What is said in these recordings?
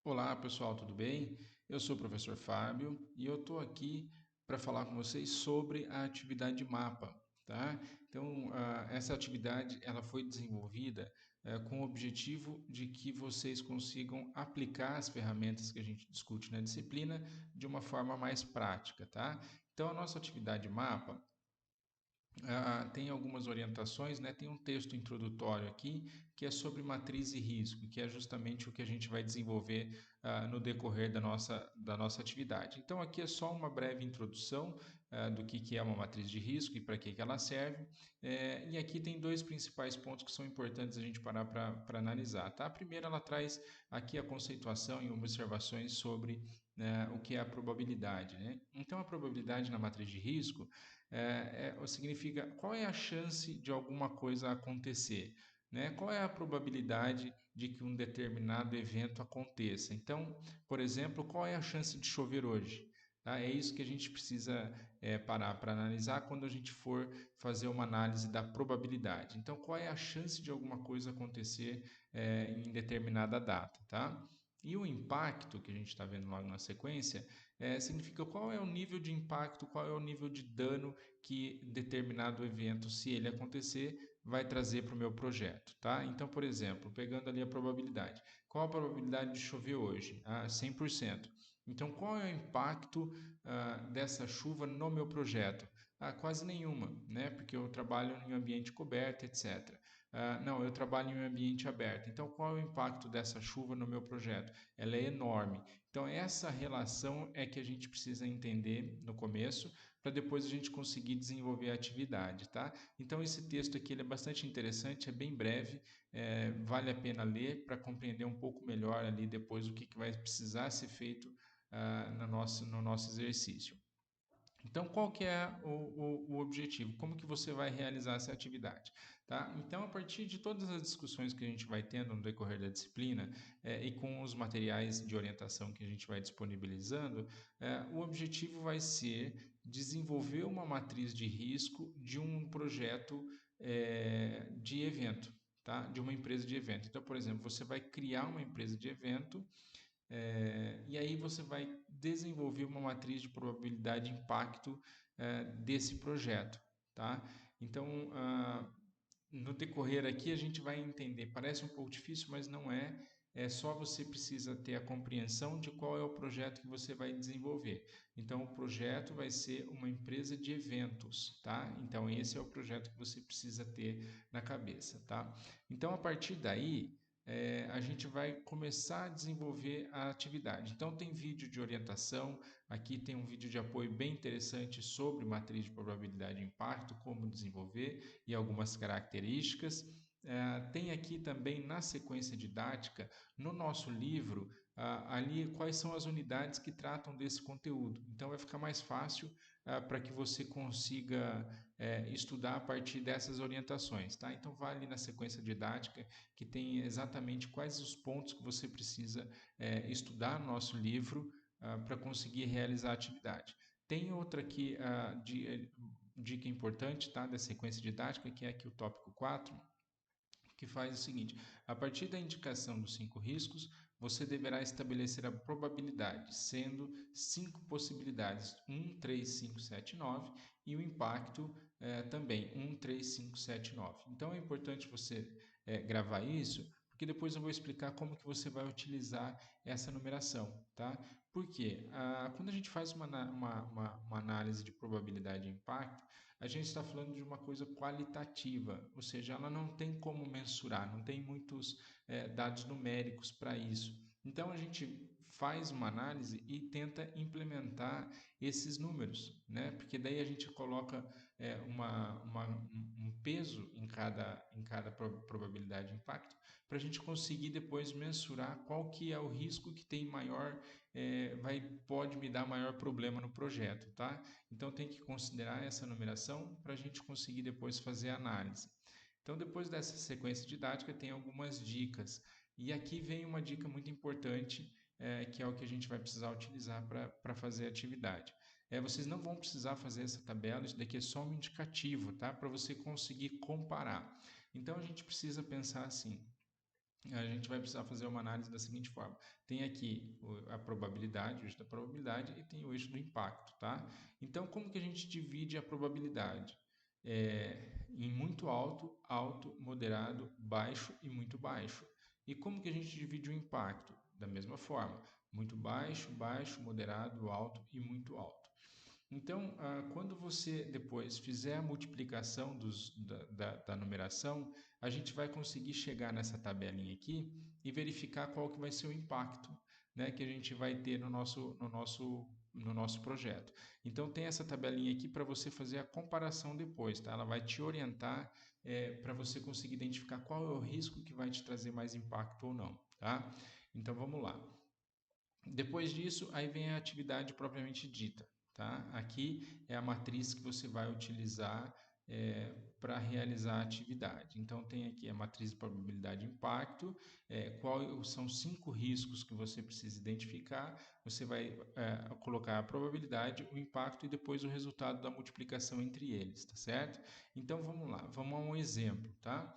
Olá pessoal, tudo bem? Eu sou o professor Fábio e eu estou aqui para falar com vocês sobre a atividade mapa, tá? Então, essa atividade ela foi desenvolvida com o objetivo de que vocês consigam aplicar as ferramentas que a gente discute na disciplina de uma forma mais prática, tá? Então, a nossa atividade mapa tem algumas orientações, né? Tem um texto introdutório aqui que é sobre matriz e risco, que é justamente o que a gente vai desenvolver no decorrer da nossa atividade. Então, aqui é só uma breve introdução do que é uma matriz de risco e para que ela serve. E aqui tem dois principais pontos que são importantes a gente parar para analisar. Tá? A primeira, ela traz aqui a conceituação e observações sobre o que é a probabilidade. Né? Então, a probabilidade na matriz de risco significa qual é a chance de alguma coisa acontecer, né? Qual é a probabilidade de que um determinado evento aconteça? Então, por exemplo, qual é a chance de chover hoje? Tá? É isso que a gente precisa parar para analisar quando a gente for fazer uma análise da probabilidade. Então, qual é a chance de alguma coisa acontecer em determinada data? Tá? E o impacto que a gente está vendo logo na sequência significa qual é o nível de impacto, qual é o nível de dano que determinado evento, se ele acontecer, vai trazer para o meu projeto, tá? Então, por exemplo, pegando ali a probabilidade. Qual a probabilidade de chover hoje? 100%. Então, qual é o impacto dessa chuva no meu projeto? Quase nenhuma, né? Porque eu trabalho em ambiente coberto, etc. Não, eu trabalho em um ambiente aberto. Então, qual é o impacto dessa chuva no meu projeto? Ela é enorme. Então, essa relação é que a gente precisa entender no começo para depois a gente conseguir desenvolver a atividade, tá? Então esse texto aqui ele é bastante interessante, é bem breve, vale a pena ler para compreender um pouco melhor ali depois o que vai precisar ser feito no nosso exercício. Então, qual que é o objetivo? Como que você vai realizar essa atividade? Tá? Então, a partir de todas as discussões que a gente vai tendo no decorrer da disciplina e com os materiais de orientação que a gente vai disponibilizando, o objetivo vai ser desenvolver uma matriz de risco de um projeto de evento, tá? De uma empresa de evento. Então, por exemplo, você vai criar uma empresa de evento e aí você vai desenvolver uma matriz de probabilidade de impacto desse projeto, tá? Então, no decorrer aqui a gente vai entender, parece um pouco difícil, mas não é. É só você precisa ter a compreensão de qual é o projeto que você vai desenvolver. Então, o projeto vai ser uma empresa de eventos, tá? Então, esse é o projeto que você precisa ter na cabeça, tá? Então, a partir daí, a gente vai começar a desenvolver a atividade. Então, tem vídeo de orientação, aqui tem um vídeo de apoio bem interessante sobre matriz de probabilidade de impacto, como desenvolver e algumas características. Tem aqui também na sequência didática, no nosso livro, ali quais são as unidades que tratam desse conteúdo. Então vai ficar mais fácil para que você consiga estudar a partir dessas orientações. Tá? Então vai ali na sequência didática que tem exatamente quais os pontos que você precisa estudar no nosso livro para conseguir realizar a atividade. Tem outra aqui dica importante, tá, da sequência didática, que é aqui o tópico 4, que faz o seguinte: a partir da indicação dos 5 riscos, você deverá estabelecer a probabilidade, sendo 5 possibilidades, 1, 3, 5, 7, 9, e o impacto também, 1, 3, 5, 7, 9. Então é importante você gravar isso, porque depois eu vou explicar como que você vai utilizar essa numeração, tá? Por quê? Quando a gente faz uma análise de probabilidade de impacto, a gente está falando de uma coisa qualitativa, ou seja, ela não tem como mensurar, não tem muitos dados numéricos para isso. Então a gente faz uma análise e tenta implementar esses números, né? Porque daí a gente coloca um peso em cada probabilidade de impacto para a gente conseguir depois mensurar qual que é o risco que tem maior, pode me dar maior problema no projeto, tá? Então tem que considerar essa numeração para a gente conseguir depois fazer a análise. Então depois dessa sequência didática tem algumas dicas. E aqui vem uma dica muito importante, que é o que a gente vai precisar utilizar para fazer a atividade. Vocês não vão precisar fazer essa tabela, isso daqui é só um indicativo, tá? Para você conseguir comparar. Então a gente precisa pensar assim: a gente vai precisar fazer uma análise da seguinte forma. Tem aqui a probabilidade, o eixo da probabilidade, e tem o eixo do impacto, tá? Então, como que a gente divide a probabilidade? Em muito alto, alto, moderado, baixo e muito baixo. E como que a gente divide o impacto? Da mesma forma, muito baixo, baixo, moderado, alto e muito alto. Então, quando você depois fizer a multiplicação da numeração, a gente vai conseguir chegar nessa tabelinha aqui e verificar qual que vai ser o impacto, né, que a gente vai ter no nosso projeto. Então, tem essa tabelinha aqui para você fazer a comparação depois, tá? Ela vai te orientar para você conseguir identificar qual é o risco que vai te trazer mais impacto ou não, tá? Então, vamos lá. Depois disso, aí vem a atividade propriamente dita, tá? Aqui é a matriz que você vai utilizar para realizar a atividade. Então, tem aqui a matriz de probabilidade de impacto, quais são 5 riscos que você precisa identificar, você vai colocar a probabilidade, o impacto e depois o resultado da multiplicação entre eles, tá certo? Então, vamos lá, vamos a um exemplo, tá?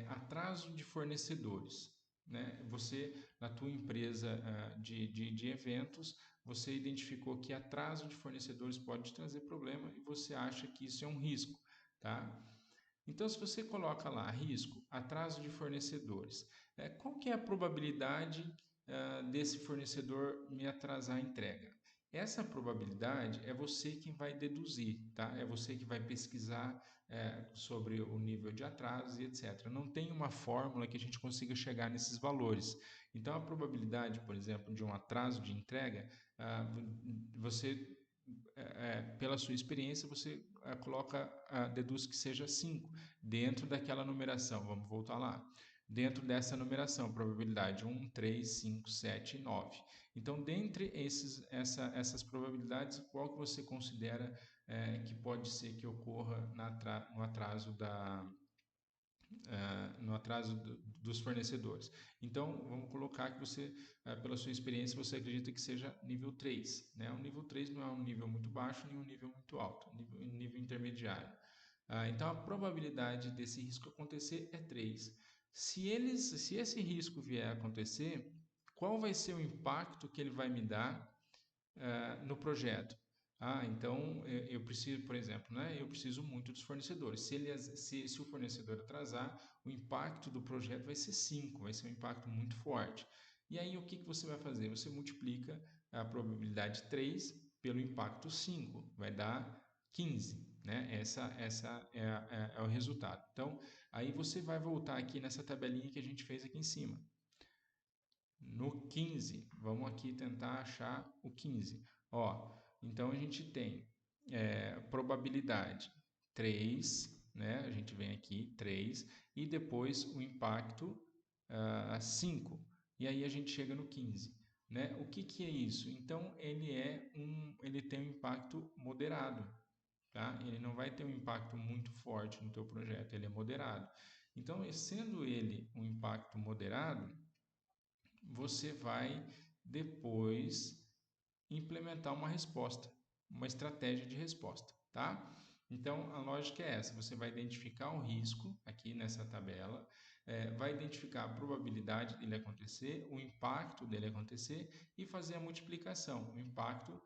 Atraso de fornecedores. Né? Você, na tua empresa de eventos, você identificou que atraso de fornecedores pode te trazer problema e você acha que isso é um risco, tá? Então, se você coloca lá risco, atraso de fornecedores, qual que é a probabilidade desse fornecedor me atrasar a entrega? Essa probabilidade é você quem vai deduzir, tá? É você que vai pesquisar sobre o nível de atrasos e etc. Não tem uma fórmula que a gente consiga chegar nesses valores. Então, a probabilidade, por exemplo, de um atraso de entrega, você pela sua experiência, você deduz que seja 5 dentro daquela numeração. Vamos voltar lá. Dentro dessa numeração, probabilidade 1, 3, 5, 7 e 9. Então, dentre essas probabilidades, qual que você considera que pode ser que ocorra no atraso dos fornecedores. Então, vamos colocar que você, pela sua experiência, você acredita que seja nível 3. Né? O nível 3 não é um nível muito baixo nem um nível muito alto, nível intermediário. Então, a probabilidade desse risco acontecer é 3. Se esse risco vier a acontecer, qual vai ser o impacto que ele vai me dar no projeto? Então eu preciso, por exemplo, né, eu preciso muito dos fornecedores. Se o fornecedor atrasar, o impacto do projeto vai ser 5, vai ser um impacto muito forte. E aí o que você vai fazer? Você multiplica a probabilidade 3 pelo impacto 5, vai dar 15. Né? Essa é o resultado. Então, aí você vai voltar aqui nessa tabelinha que a gente fez aqui em cima. No 15, vamos aqui tentar achar o 15. Então a gente tem probabilidade 3, né? A gente vem aqui 3 e depois o impacto 5. E aí a gente chega no 15. Né? O que é isso? Então ele tem um impacto moderado. Tá? Ele não vai ter um impacto muito forte no teu projeto, ele é moderado. Então, sendo ele um impacto moderado, você vai depois implementar uma resposta, uma estratégia de resposta, tá? Então, a lógica é essa: você vai identificar o risco aqui nessa tabela, vai identificar a probabilidade dele acontecer, o impacto dele acontecer e fazer a multiplicação. O impacto,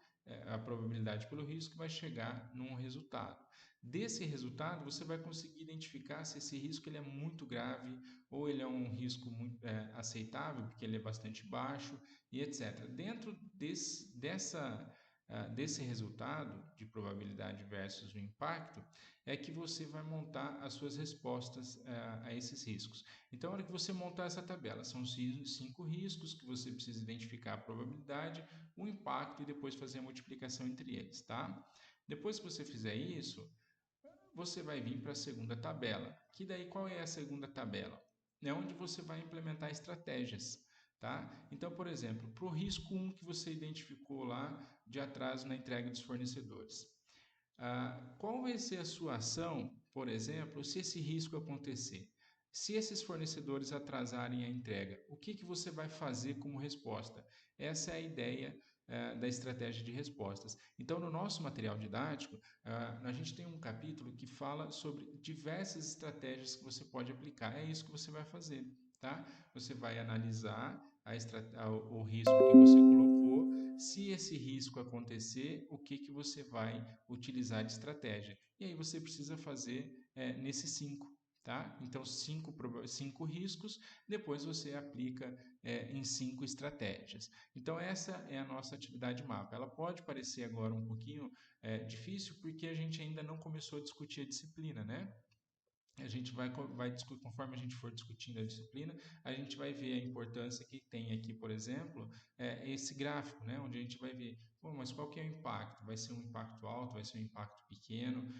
a probabilidade pelo risco, vai chegar num resultado. Desse resultado, você vai conseguir identificar se esse risco ele é muito grave ou ele é um risco muito aceitável, porque ele é bastante baixo e etc. Dentro desse resultado de probabilidade versus o impacto, é que você vai montar as suas respostas a esses riscos. Então, na hora que você montar essa tabela, são 5 riscos que você precisa identificar a probabilidade, o impacto e depois fazer a multiplicação entre eles, tá? Depois que você fizer isso, você vai vir para a segunda tabela. Que daí qual é a segunda tabela? É onde você vai implementar estratégias. Tá? Então, por exemplo, para o risco 1 que você identificou lá de atraso na entrega dos fornecedores. Qual vai ser a sua ação, por exemplo, se esse risco acontecer? Se esses fornecedores atrasarem a entrega, o que você vai fazer como resposta? Essa é a ideia da estratégia de respostas. Então, no nosso material didático, a gente tem um capítulo que fala sobre diversas estratégias que você pode aplicar. É isso que você vai fazer. tá? Você vai analisar o risco que você colocou. Se esse risco acontecer, o que você vai utilizar de estratégia? E aí você precisa fazer nesses 5. Tá? Então, 5 riscos, depois você aplica em 5 estratégias. Então, essa é a nossa atividade mapa. Ela pode parecer agora um pouquinho difícil, porque a gente ainda não começou a discutir a disciplina, né? A gente vai discutir, conforme a gente for discutindo a disciplina, a gente vai ver a importância que tem aqui, por exemplo, esse gráfico, né, onde a gente vai ver, mas qual que é o impacto? Vai ser um impacto alto, vai ser um impacto pequeno?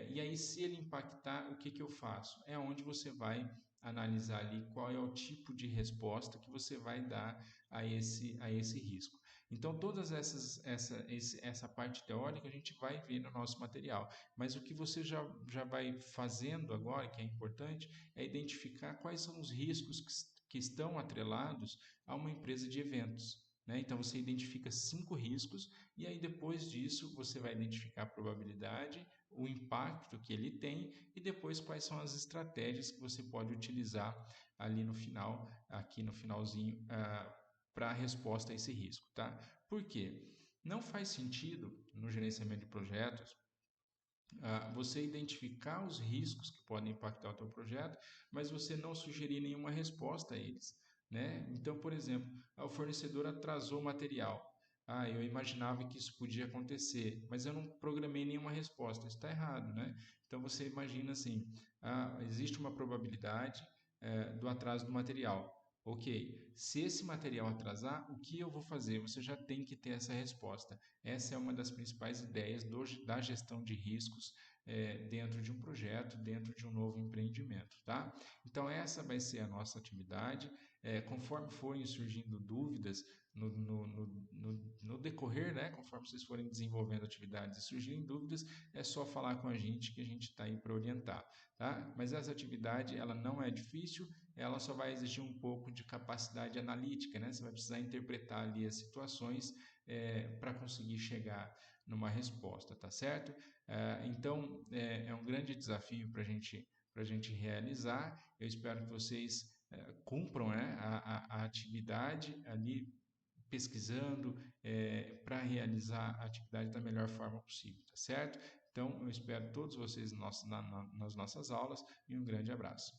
E aí, se ele impactar, o que eu faço? É onde você vai analisar ali qual é o tipo de resposta que você vai dar a esse risco. Então, todas essa parte teórica a gente vai ver no nosso material. Mas o que você já vai fazendo agora, que é importante, é identificar quais são os riscos que estão atrelados a uma empresa de eventos. Né? Então você identifica 5 riscos e aí depois disso você vai identificar a probabilidade, o impacto que ele tem e depois quais são as estratégias que você pode utilizar ali no final, aqui no finalzinho, para a resposta a esse risco. Tá? Por quê? Não faz sentido no gerenciamento de projetos você identificar os riscos que podem impactar o teu projeto, mas você não sugerir nenhuma resposta a eles, né? Então, por exemplo, o fornecedor atrasou o material. Eu imaginava que isso podia acontecer, mas eu não programei nenhuma resposta. Isso está errado, né? Então você imagina assim: existe uma probabilidade do atraso do material. Ok, se esse material atrasar, o que eu vou fazer? Você já tem que ter essa resposta. Essa é uma das principais ideias da gestão de riscos dentro de um projeto, dentro de um novo empreendimento, tá? Então essa vai ser a nossa atividade. Conforme forem surgindo dúvidas no decorrer, né? Conforme vocês forem desenvolvendo atividades e surgirem dúvidas, é só falar com a gente que a gente está aí para orientar, tá? Mas essa atividade ela não é difícil, ela só vai exigir um pouco de capacidade analítica, né? Você vai precisar interpretar ali as situações para conseguir chegar numa resposta, tá certo? Então, é um grande desafio para a gente realizar. Eu espero que vocês cumpram, né, a atividade ali pesquisando para realizar a atividade da melhor forma possível, tá certo? Então, eu espero todos vocês nas nossas aulas e um grande abraço.